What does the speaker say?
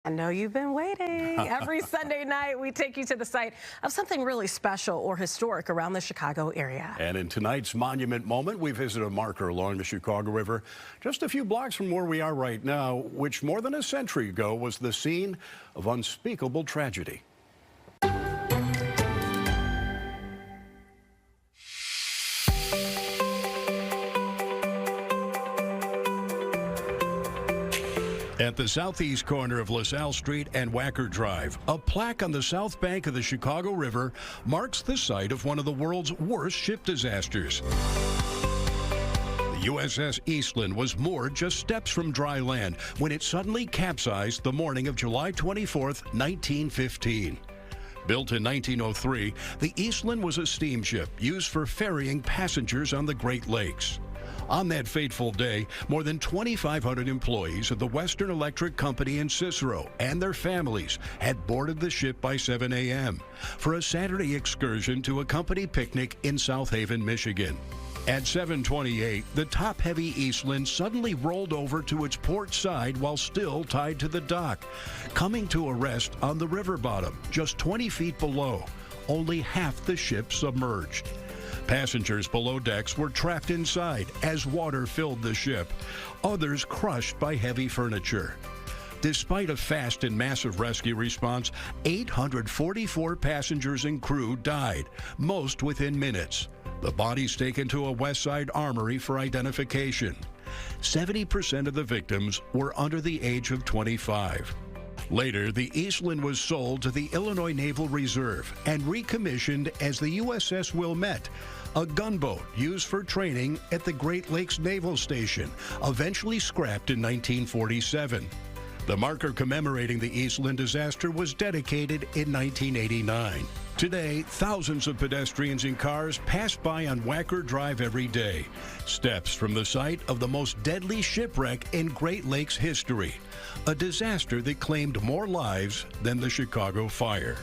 I know you've been waiting. Every Sunday night, we take you to the site of something really special or historic around the Chicago area. And in tonight's Monument Moment, we visit a marker along the Chicago River, just a few blocks from where we are right now, which more than a century ago was the scene of unspeakable tragedy. At the southeast corner of LaSalle Street and Wacker Drive, a plaque on the south bank of the Chicago River marks the site of one of the world's worst ship disasters. The USS Eastland was moored just steps from dry land when it suddenly capsized the morning of July 24th, 1915. Built in 1903, the Eastland was a steamship used for ferrying passengers on the Great Lakes. On that fateful day, more than 2,500 employees of the Western Electric Company in Cicero and their families had boarded the ship by 7 a.m. for a Saturday excursion to a company picnic in South Haven, Michigan. At 7:28, the top-heavy Eastland suddenly rolled over to its port side while still tied to the dock, coming to a rest on the river bottom, just 20 feet below. Only half the ship submerged. Passengers below decks were trapped inside as water filled the ship, others crushed by heavy furniture. Despite a fast and massive rescue response, 844 passengers and crew died, most within minutes. The bodies taken to a West Side armory for identification. 70% of the victims were under the age of 25. Later, the Eastland was sold to the Illinois Naval Reserve and recommissioned as the USS Wilmette, a gunboat used for training at the Great Lakes Naval Station, eventually scrapped in 1947. The marker commemorating the Eastland disaster was dedicated in 1989. Today, thousands of pedestrians and cars pass by on Wacker Drive every day, steps from the site of the most deadly shipwreck in Great Lakes history, a disaster that claimed more lives than the Chicago fire.